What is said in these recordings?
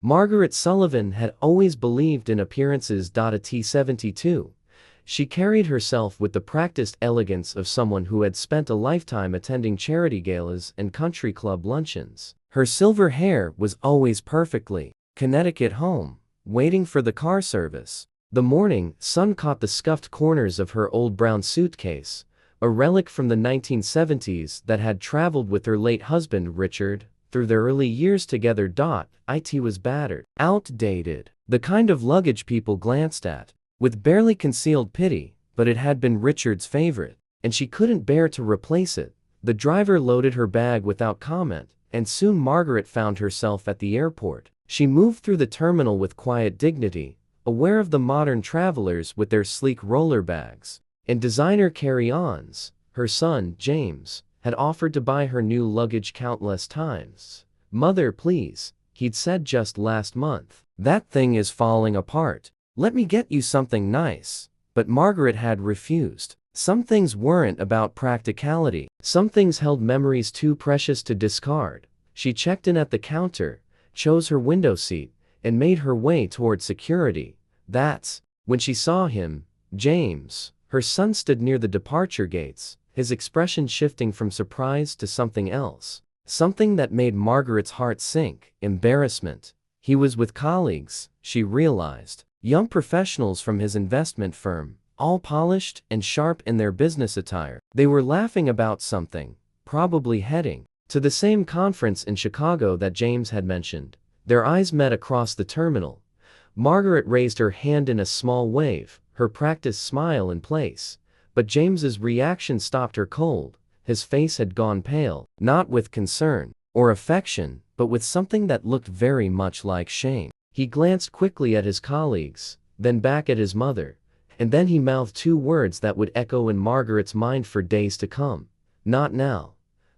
Margaret Sullivan had always believed in appearances. At T72, she carried herself with the practiced elegance of someone who had spent a lifetime attending charity galas and country club luncheons. Her silver hair was always perfectly Connecticut home, waiting for the car service. The morning sun caught the scuffed corners of her old brown suitcase, a relic from the 1970s that had traveled with her late husband Richard through their early years together. It was battered, outdated, the kind of luggage people glanced at with barely concealed pity, but it had been Richard's favorite, and she couldn't bear to replace it. The driver loaded her bag without comment, and soon Margaret found herself at the airport. She moved through the terminal with quiet dignity, aware of the modern travelers with their sleek roller bags and designer carry-ons. Her son, James, had offered to buy her new luggage countless times. "Mother, please," he'd said just last month. "That thing is falling apart. Let me get you something nice." But Margaret had refused. Some things weren't about practicality. Some things held memories too precious to discard. She checked in at the counter, chose her window seat, and made her way toward security. That's when she saw him, James. Her son stood near the departure gates, his expression shifting from surprise to something else. Something that made Margaret's heart sink: embarrassment. He was with colleagues, she realized, young professionals from his investment firm, all polished and sharp in their business attire. They were laughing about something, probably heading to the same conference in Chicago that James had mentioned. Their eyes met across the terminal. Margaret raised her hand in a small wave, her practiced smile in place. But James's reaction stopped her cold. His face had gone pale, not with concern or affection, but with something that looked very much like shame. He glanced quickly at his colleagues, then back at his mother, and then he mouthed two words that would echo in Margaret's mind for days to come. "Not now."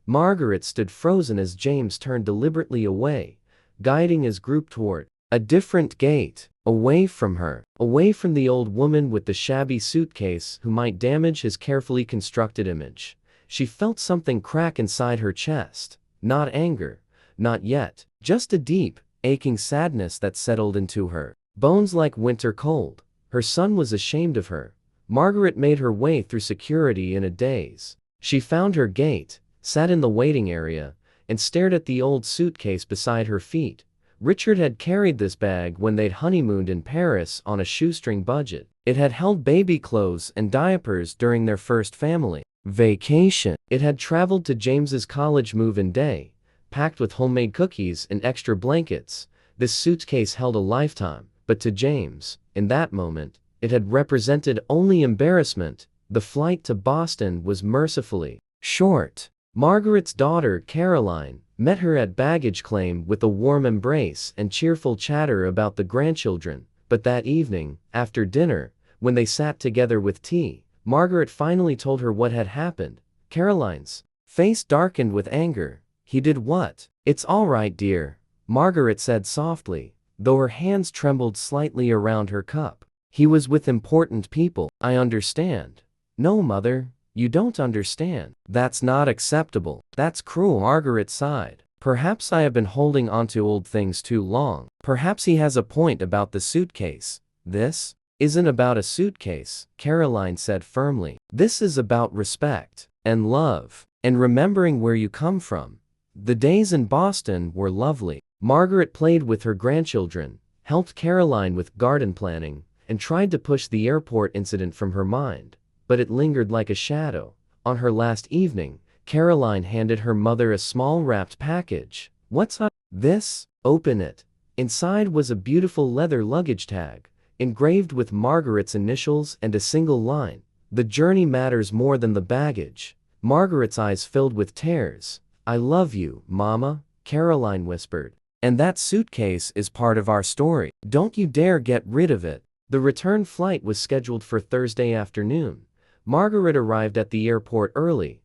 Margaret stood frozen as James turned deliberately away, guiding his group toward a different gate, away from her, away from the old woman with the shabby suitcase who might damage his carefully constructed image. She felt something crack inside her chest. Not anger, not yet, just a deep, aching sadness that settled into her bones like winter cold. Her son was ashamed of her. Margaret made her way through security in a daze. She found her gate, sat in the waiting area, and stared at the old suitcase beside her feet. Richard had carried this bag when they'd honeymooned in Paris on a shoestring budget. It had held baby clothes and diapers during their first family vacation. It had traveled to James's college move-in day, packed with homemade cookies and extra blankets. This suitcase held a lifetime, but to James, in that moment, it had represented only embarrassment. The flight to Boston was mercifully short. Margaret's daughter, Caroline, met her at baggage claim with a warm embrace and cheerful chatter about the grandchildren. But that evening, after dinner, when they sat together with tea, Margaret finally told her what had happened. Caroline's face darkened with anger. "He did what?" "It's all right, dear," Margaret said softly, though her hands trembled slightly around her cup. "He was with important people." "I understand." "No, Mother. You don't understand. That's not acceptable. That's cruel." Margaret sighed. "Perhaps I have been holding onto old things too long. Perhaps he has a point about the suitcase." "This isn't about a suitcase," Caroline said firmly. "This is about respect and love and remembering where you come from." The days in Boston were lovely. Margaret played with her grandchildren, helped Caroline with garden planning, and tried to push the airport incident from her mind. But it lingered like a shadow. On her last evening, Caroline handed her mother a small wrapped package. "What's this?" "Open it." Inside was a beautiful leather luggage tag, engraved with Margaret's initials and a single line: "The journey matters more than the baggage." Margaret's eyes filled with tears. "I love you, Mama," Caroline whispered. "And that suitcase is part of our story. Don't you dare get rid of it." The return flight was scheduled for Thursday afternoon. Margaret arrived at the airport early,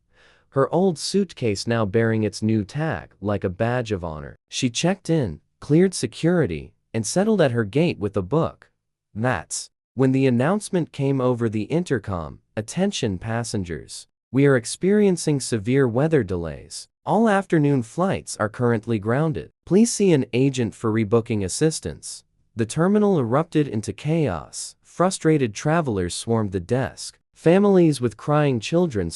her old suitcase now bearing its new tag like a badge of honor. She checked in, cleared security, and settled at her gate with a book. That's when the announcement came over the intercom: "Attention passengers. We are experiencing severe weather delays. All afternoon flights are currently grounded. Please see an agent for rebooking assistance." The terminal erupted into chaos. Frustrated travelers swarmed the desk. Families with crying children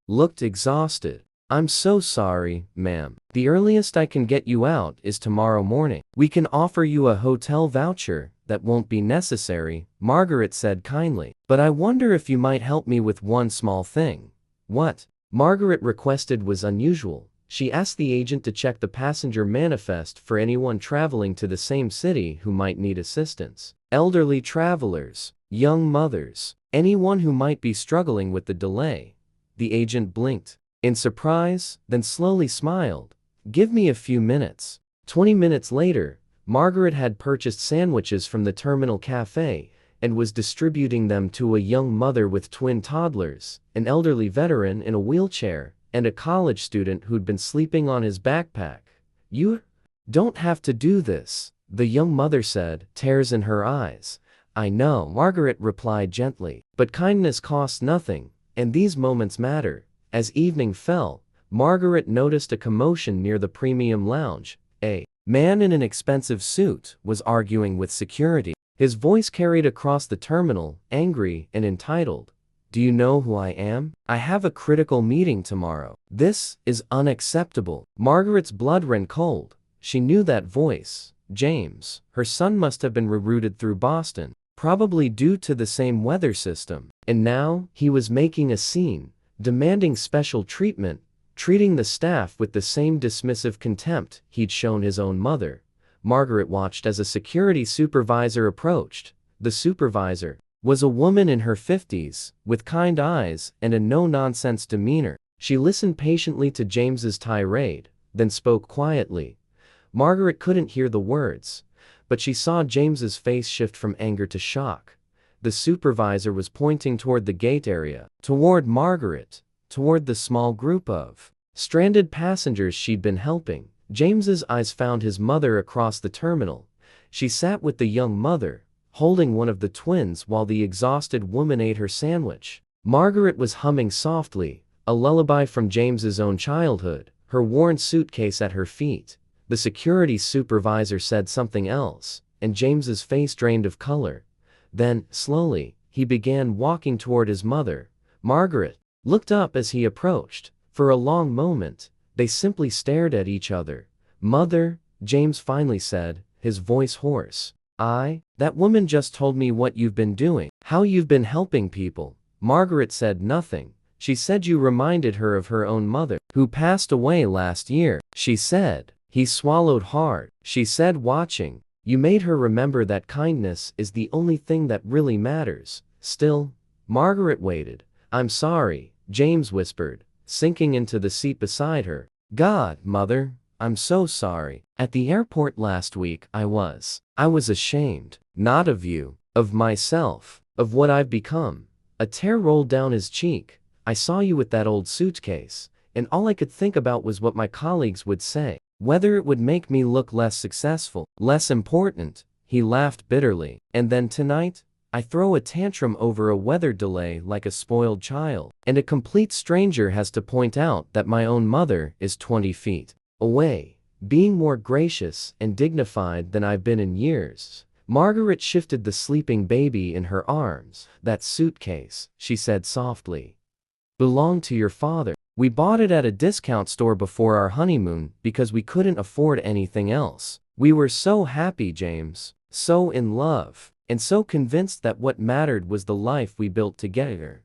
looked exhausted. "I'm so sorry, ma'am. The earliest I can get you out is tomorrow morning. We can offer you a hotel voucher." "That won't be necessary," Margaret said kindly. "But I wonder if you might help me with one small thing." What Margaret requested was unusual. She asked the agent to check the passenger manifest for anyone traveling to the same city who might need assistance. Elderly travelers, young mothers, anyone who might be struggling with the delay. The agent blinked in surprise, then slowly smiled. "Give me a few minutes." 20 minutes later, Margaret had purchased sandwiches from the terminal cafe and was distributing them to a young mother with twin toddlers, an elderly veteran in a wheelchair, and a college student who'd been sleeping on his backpack. "You don't have to do this," the young mother said, tears in her eyes. "I know," Margaret replied gently, "but kindness costs nothing, and these moments matter." As evening fell, Margaret noticed a commotion near the premium lounge. A man in an expensive suit was arguing with security. His voice carried across the terminal, angry and entitled. "Do you know who I am? I have a critical meeting tomorrow. This is unacceptable." Margaret's blood ran cold. She knew that voice. James, her son, must have been rerouted through Boston, probably due to the same weather system. And now, he was making a scene, demanding special treatment, treating the staff with the same dismissive contempt he'd shown his own mother. Margaret watched as a security supervisor approached. The supervisor was a woman in her 50s, with kind eyes and a no-nonsense demeanor. She listened patiently to James's tirade, then spoke quietly. Margaret couldn't hear the words, but she saw James's face shift from anger to shock. The supervisor was pointing toward the gate area, toward Margaret, toward the small group of stranded passengers she'd been helping. James's eyes found his mother across the terminal. She sat with the young mother, holding one of the twins while the exhausted woman ate her sandwich. Margaret was humming softly, a lullaby from James's own childhood, her worn suitcase at her feet. The security supervisor said something else, and James's face drained of color. Then, slowly, he began walking toward his mother. Margaret looked up as he approached. For a long moment, they simply stared at each other. "Mother," James finally said, his voice hoarse. That woman just told me what you've been doing, how you've been helping people." Margaret said nothing. "She said you reminded her of her own mother, who passed away last year," she said. He swallowed hard. "She said watching you made her remember that kindness is the only thing that really matters." Still, Margaret waited. "I'm sorry," James whispered, sinking into the seat beside her. "God, Mother, I'm so sorry. At the airport last week, I was ashamed. Not of you, of myself, of what I've become." A tear rolled down his cheek. "I saw you with that old suitcase, and all I could think about was what my colleagues would say. Whether it would make me look less successful, less important." He laughed bitterly. "And then tonight, I throw a tantrum over a weather delay like a spoiled child, and a complete stranger has to point out that my own mother is 20 feet away, being more gracious and dignified than I've been in years." Margaret shifted the sleeping baby in her arms. "That suitcase," she said softly, "belonged to your father. We bought it at a discount store before our honeymoon because we couldn't afford anything else. We were so happy, James, so in love, and so convinced that what mattered was the life we built together,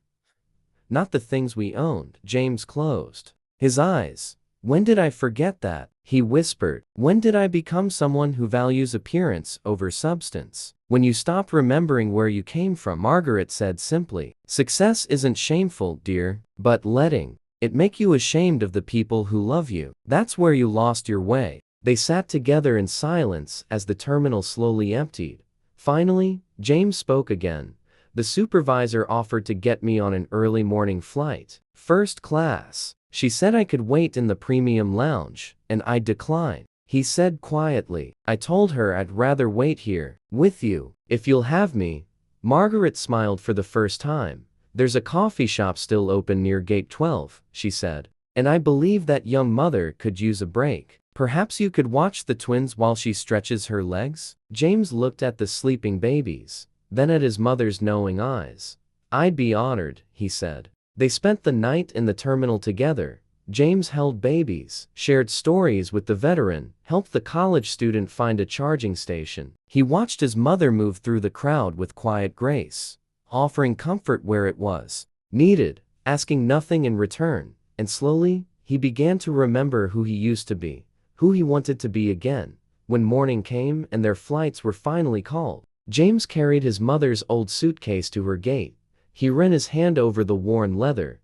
not the things we owned." James closed his eyes. "When did I forget that?" he whispered. "When did I become someone who values appearance over substance?" "When you stopped remembering where you came from," Margaret said simply. "Success isn't shameful, dear, but letting it make you ashamed of the people who love you, that's where you lost your way." They sat together in silence as the terminal slowly emptied. Finally, James spoke again. "The supervisor offered to get me on an early morning flight, first class. She said I could wait in the premium lounge, and I declined." He said quietly, "I told her I'd rather wait here, with you, if you'll have me." Margaret smiled for the first time. "There's a coffee shop still open near gate 12, she said. "And I believe that young mother could use a break. Perhaps you could watch the twins while she stretches her legs?" James looked at the sleeping babies, then at his mother's knowing eyes. "I'd be honored," he said. They spent the night in the terminal together. James held babies, shared stories with the veteran, helped the college student find a charging station. He watched his mother move through the crowd with quiet grace, offering comfort where it was needed, asking nothing in return, and slowly, he began to remember who he used to be, who he wanted to be again. When morning came and their flights were finally called, James carried his mother's old suitcase to her gate. He ran his hand over the worn leather,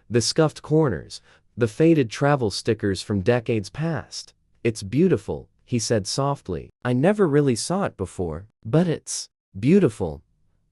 the scuffed corners, the faded travel stickers from decades past. "It's beautiful," he said softly. "I never really saw it before, but it's beautiful."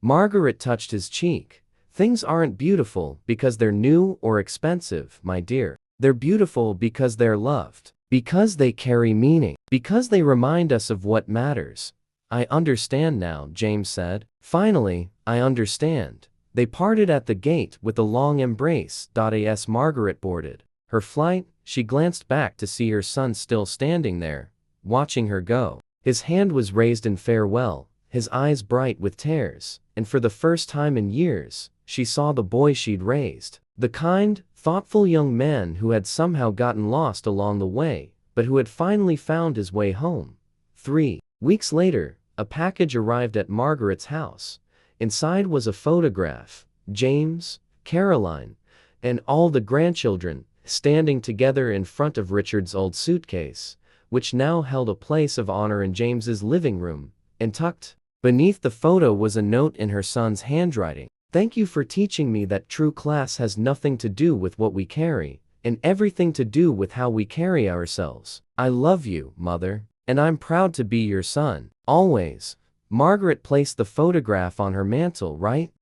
Margaret touched his cheek. "Things aren't beautiful because they're new or expensive, my dear. They're beautiful because they're loved, because they carry meaning, because they remind us of what matters." "I understand now," James said. "Finally, I understand." They parted at the gate with a long embrace. As Margaret boarded her flight, she glanced back to see her son still standing there, watching her go. His hand was raised in farewell, his eyes bright with tears, and for the first time in years, she saw the boy she'd raised. The kind, thoughtful young man who had somehow gotten lost along the way, but who had finally found his way home. 3 weeks later, a package arrived at Margaret's house. Inside was a photograph. James, Caroline, and all the grandchildren, standing together in front of Richard's old suitcase, which now held a place of honor in James's living room, and tucked beneath the photo was a note in her son's handwriting. "Thank you for teaching me that true class has nothing to do with what we carry, and everything to do with how we carry ourselves. I love you, Mother, and I'm proud to be your son, always." Margaret placed the photograph on her mantle right